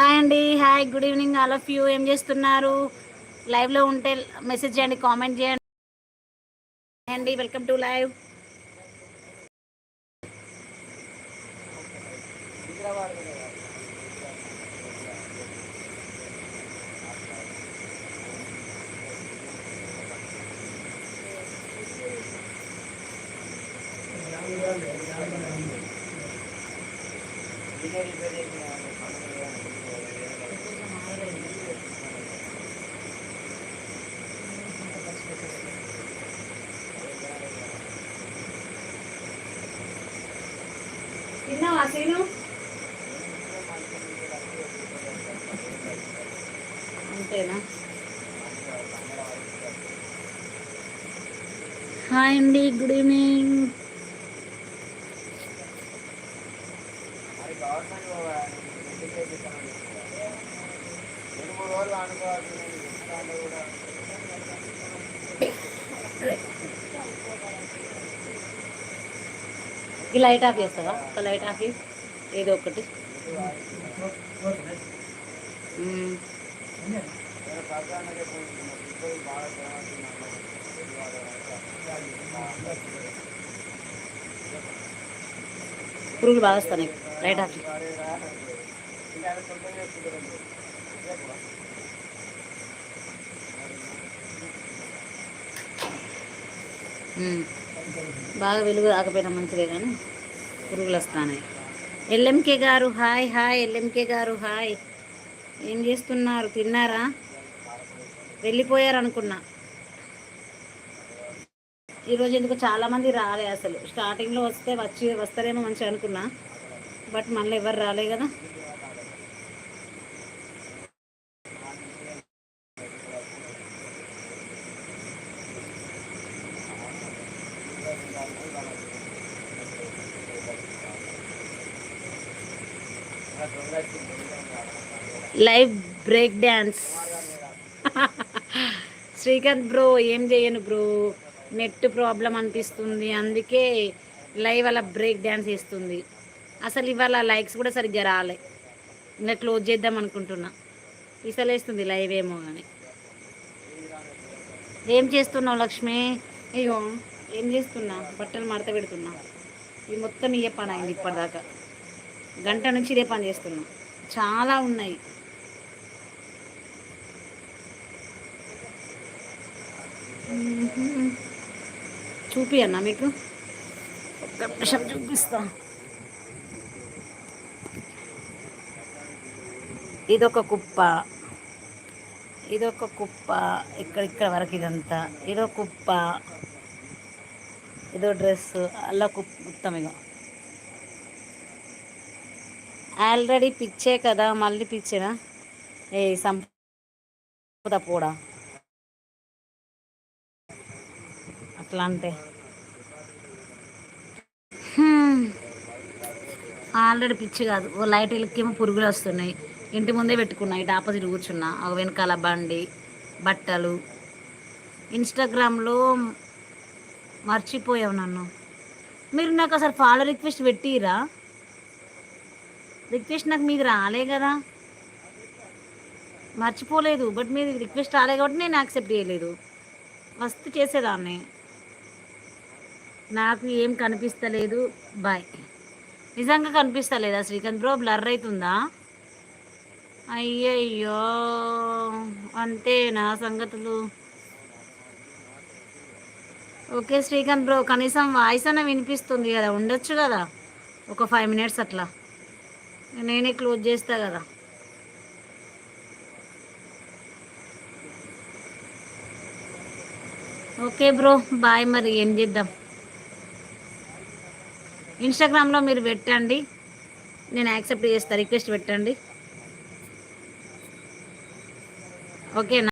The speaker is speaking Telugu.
హాయ్ అండి. Hi, good evening all of you. ఏం చేస్తున్నారు? లైవ్లో ఉంటే మెసేజ్ చేయండి, కామెంట్ చేయండి. Welcome to live. తిన్నావా సీను? అంతేనా? హాయ్ అండి, గుడ్ ఈవినింగ్. ఈ లైట్ ఆఫ్ చేస్తావా? ఒక లైట్ ఆఫ్ ఏదో ఒకటి. పురుగులు బాగా వస్తాయి. Light of. బాగా వెలుగు రాకపోయినా మంచిదే, కానీ పురుగులు వస్తాయి. ఎల్ఎంకే గారు హాయ్. హాయ్ ఎల్ఎంకే గారు హాయ్. ఏం చేస్తున్నారు? తిన్నారా? వెళ్ళిపోయారు అనుకున్నా. ఈరోజు ఎందుకు చాలామంది రాలే. అసలు స్టార్టింగ్లో వస్తారేమో మంచిగా అనుకున్నా, బట్ మళ్ళీ ఎవరు రాలే కదా. Live break dance. Srikanth bro, ఏం చేయను బ్రో, నెట్ ప్రాబ్లం అనిపిస్తుంది, అందుకే లైవ్ అలా బ్రేక్ డ్యాన్స్ వేస్తుంది. అసలు ఇవాళ లైక్స్ కూడా సరిగ్గా రాలే. ఇంకా క్లోజ్ చేద్దాం అనుకుంటున్నా. ఇసలేస్తుంది లైవ్ ఏమో కానీ. ఏం చేస్తున్నావు లక్ష్మి? అయ్యో, ఏం చేస్తున్నా? బట్టలు మడత పెడుతున్నా. ఇది మొత్తం ఇయ్యే పని అయింది ఇప్పటిదాకా. గంట నుంచి ఇదే పని చేస్తున్నా. చాలా ఉన్నాయి. చూపి అన్న మీకు ఒక్క నిమిషం చూపిస్తా. ఇదొక కుప్ప, ఇదొక కుప్ప, ఇక్కడ వరకు ఇదంతా ఇదో కుప్ప, ఇదో డ్రెస్ అలా కుప్ప మొత్తం. ఇక ఆల్రెడీ పిచ్చే కదా, మళ్ళీ పిచ్చేనా? ఏ సంపద పోడా అట్లా అంటే. ఆల్రెడీ పిచ్చి కాదు, ఓ లైట్ ఇళ్ళకేమో పురుగులు వస్తున్నాయి. ఇంటి ముందే పెట్టుకున్నా, ఇటు ఆపోజిట్ కూర్చున్నా. ఒక వెనకాల బండి, బట్టలు. ఇన్స్టాగ్రామ్లో మర్చిపోయావు నన్ను. మీరు నాకు అసలు ఫాలో రిక్వెస్ట్ పెట్టిరా? రిక్వెస్ట్ నాకు మీది రాలే కదా. మర్చిపోలేదు, బట్ మీది రిక్వెస్ట్ రాలే కాబట్టి నేను యాక్సెప్ట్ చేయలేదు. ఫస్ట్ చేసేదాన్ని. నాకు ఏం కనిపిస్తలేదు. బాయ్. నిజంగా కనిపిస్తలేదా శ్రీకాంత్ బ్రో? బ్లర్ అవుతుందా? అయ్యయ్యో, అంతే నా సంగతులు. ఓకే శ్రీకాంత్ బ్రో, కనీసం వాయిస్ అన్న వినిపిస్తుంది కదా, ఉండొచ్చు కదా ఒక 5 minutes అట్లా. నేనే క్లోజ్ చేస్తా కదా. Okay bro, bye. మరి ఏం చేద్దాం? ఇన్స్టాగ్రామ్లో మీరు పెట్టండి, నేను యాక్సెప్ట్ చేస్తా. రిక్వెస్ట్ పెట్టండి, ఓకేనా?